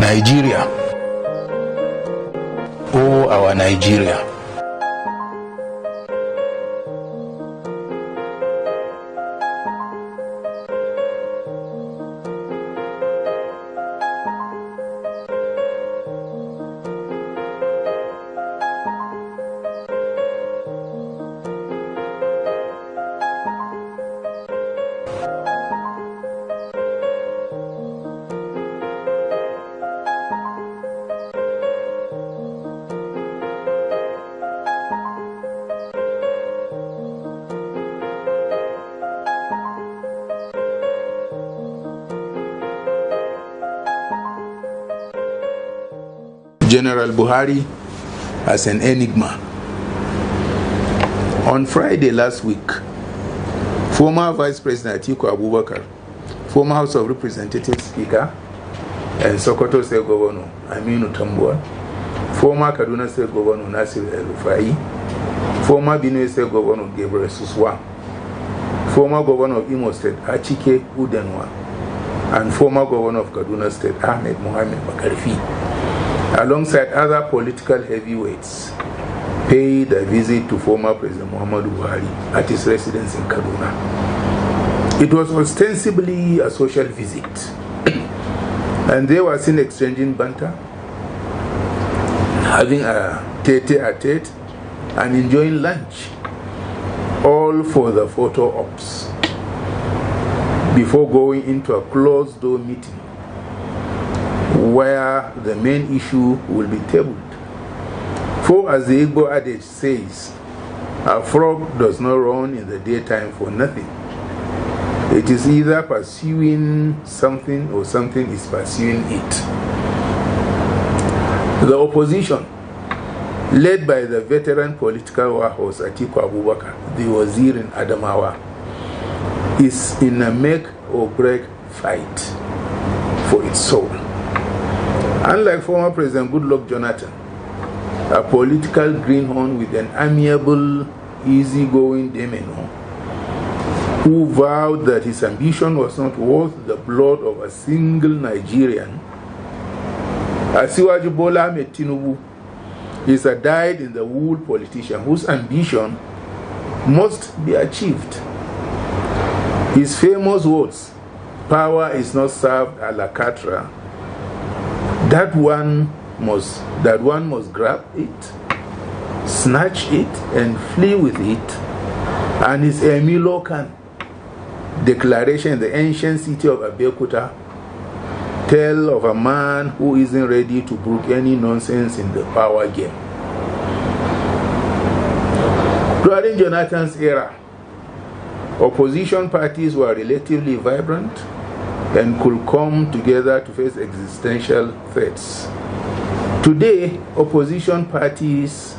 Nigeria, oh our Nigeria. General Buhari as an enigma. On Friday last week, former Vice President Atiku Abubakar, former House of Representatives Speaker and Sokoto State Governor Aminu Tambuwal, former Kaduna State Governor Nasir El-Rufai, former Benue State Governor Gabriel Suswa, former Governor of Imo State Achike Udenwa, and former Governor of Kaduna State Ahmed Mohamed Makarfi, alongside other political heavyweights, paid a visit to former President Muhammadu Buhari at his residence in Kaduna. It was ostensibly a social visit, and they were seen exchanging banter, having a tete-a-tete, and enjoying lunch, all for the photo ops, before going into a closed-door meeting where the main issue will be tabled. For as the Igbo adage says, a frog does not run in the daytime for nothing. It is either pursuing something or something is pursuing it. The opposition, led by the veteran political warhorse Atiku Abubakar, the Wazir in Adamawa, is in a make or break fight for its soul. Unlike former President Goodluck Jonathan, a political greenhorn with an amiable, easygoing demeanor, who vowed that his ambition was not worth the blood of a single Nigerian, Asiwaju Bola Ahmed Tinubu is a dyed-in-the-wool politician whose ambition must be achieved. His famous words, "Power is not served a la carte," that one must grab it, snatch it, and flee with it. And his Emilokan declaration in the ancient city of Abeokuta tell of a man who isn't ready to brook any nonsense in the power game. During Jonathan's era, opposition parties were relatively vibrant and could come together to face existential threats. Today, opposition parties,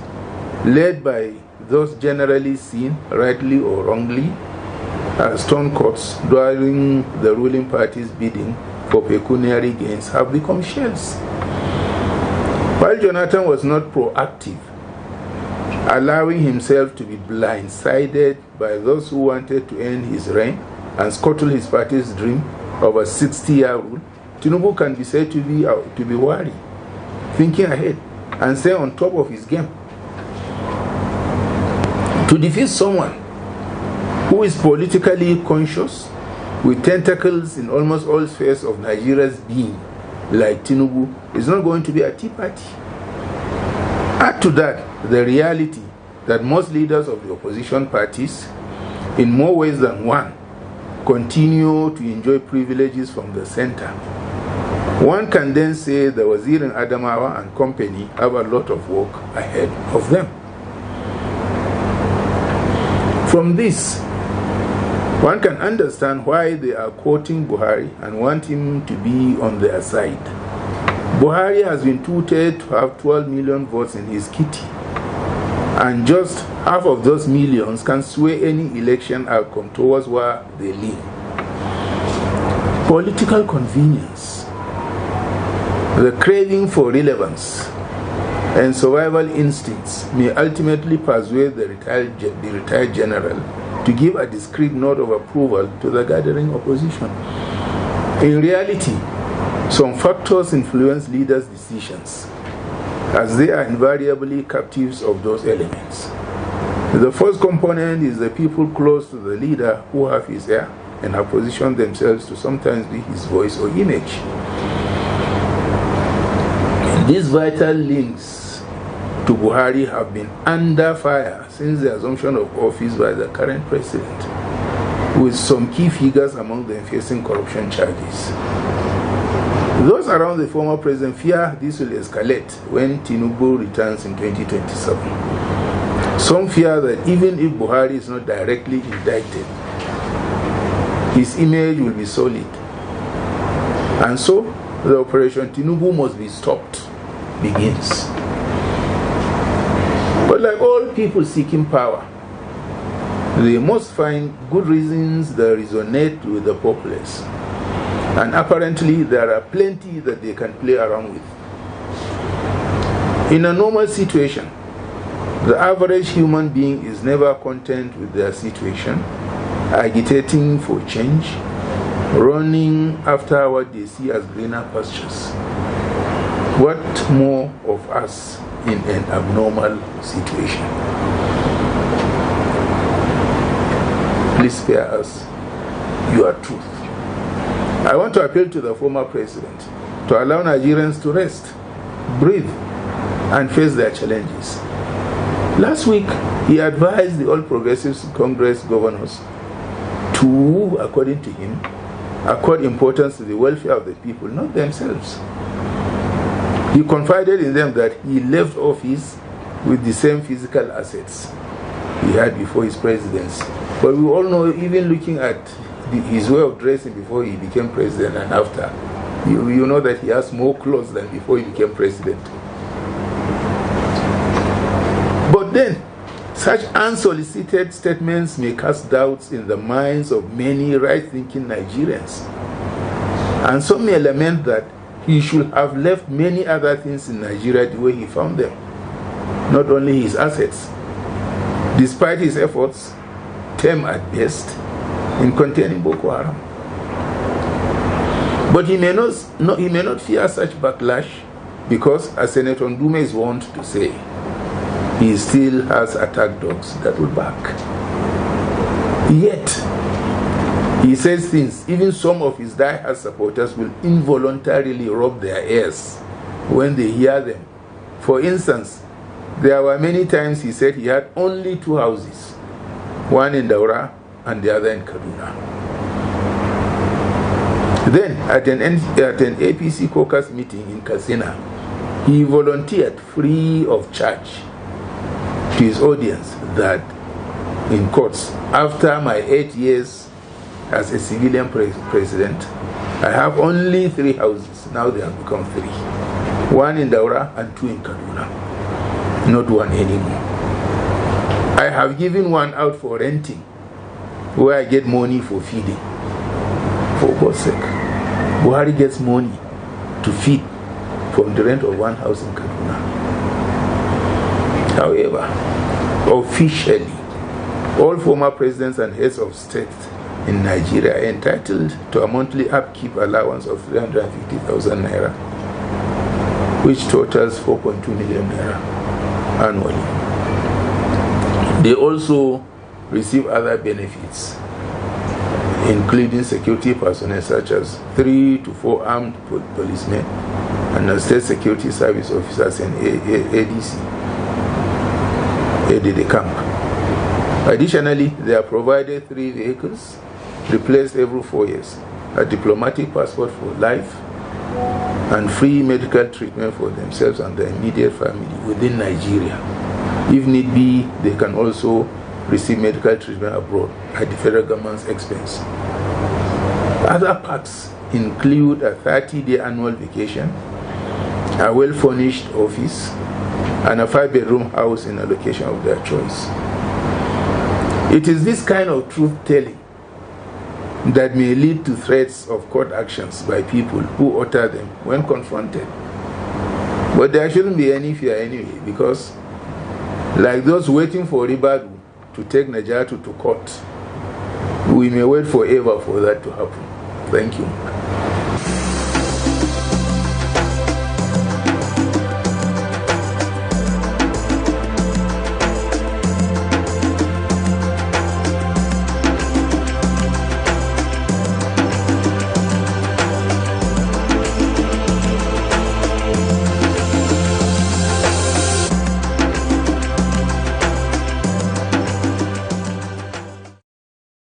led by those generally seen, rightly or wrongly, as stonecuts during the ruling party's bidding for pecuniary gains, have become shells. While Jonathan was not proactive, allowing himself to be blindsided by those who wanted to end his reign and scuttle his party's dream of a 60-year rule, Tinubu can be said to be wary, thinking ahead, and stay on top of his game. To defeat someone who is politically conscious, with tentacles in almost all spheres of Nigeria's being, like Tinubu, is not going to be a tea party. Add to that the reality that most leaders of the opposition parties, in more ways than one, continue to enjoy privileges from the center. One can then say the Wazir in Adamawa and company have a lot of work ahead of them. From this, one can understand why they are quoting Buhari and want him to be on their side. Buhari has been touted to have 12 million votes in his kitty, and just half of those millions can sway any election outcome towards where they lean. Political convenience, the craving for relevance, and survival instincts may ultimately persuade the retired general to give a discreet nod of approval to the gathering opposition. In reality, Some factors influence leaders' decisions, as they are invariably captives of those elements. The first component is the people close to the leader who have his ear and have positioned themselves to sometimes be his voice or image. These vital links to Buhari have been under fire since the assumption of office by the current president, with some key figures among them facing corruption charges. Those around the former president fear this will escalate when Tinubu returns in 2027. Some fear that even if Buhari is not directly indicted, his image will be solid. And so, the Operation Tinubu must be stopped begins. But like all people seeking power, they must find good reasons that resonate with the populace. And apparently there are plenty that they can play around with. In a normal situation, the average human being is never content with their situation, agitating for change, running after what they see as greener pastures. What more of us in an abnormal situation? Please spare us your truth. I want to appeal to the former president to allow Nigerians to rest, breathe, and face their challenges. Last week, he advised the All Progressives Congress governors to, according to him, accord importance to the welfare of the people, not themselves. He confided in them that he left office with the same physical assets he had before his presidency. But we all know, even looking at his way of dressing before he became president and after, you know that he has more clothes than before he became president. But then, such unsolicited statements may cast doubts in the minds of many right-thinking Nigerians. And some may lament that he should have left many other things in Nigeria the way he found them, not only his assets, despite his efforts, tame at best, in containing Boko Haram. But he may not fear such backlash because, as Senator Ndume is wont to say, he still has attack dogs that will bark. Yet, he says things, even some of his die-hard supporters will involuntarily rub their ears when they hear them. For instance, there were many times he said he had only 2 houses, one in Daura and the other in Kaduna. Then, at an APC caucus meeting in Katsina, he volunteered free of charge to his audience that, in quotes, after my 8 years as a civilian president, I have only 3 houses. Now they have become 3. 1 in Daura and 2 in Kaduna. Not 1 anymore. I have given 1 out for renting, where I get money for feeding. For God's sake, Buhari gets money to feed from the rent of 1 house in Kaduna. However, officially, all former presidents and heads of state in Nigeria are entitled to a monthly upkeep allowance of 350,000 naira, which totals 4.2 million naira annually. They also receive other benefits, including security personnel such as 3 to 4 armed policemen and state security service officers and ADC, ADD camp. Additionally, they are provided 3 vehicles, replaced every 4 years, a diplomatic passport for life, and free medical treatment for themselves and their immediate family within Nigeria. If need be, they can also receive medical treatment abroad at the federal government's expense. Other perks include a 30-day annual vacation, a well-furnished office, and a 5-bedroom house in a location of their choice. It is this kind of truth-telling that may lead to threats of court actions by people who utter them when confronted. But there shouldn't be any fear anyway, because like those waiting for Ribadu to take Najatu to court, we may wait forever for that to happen. Thank you.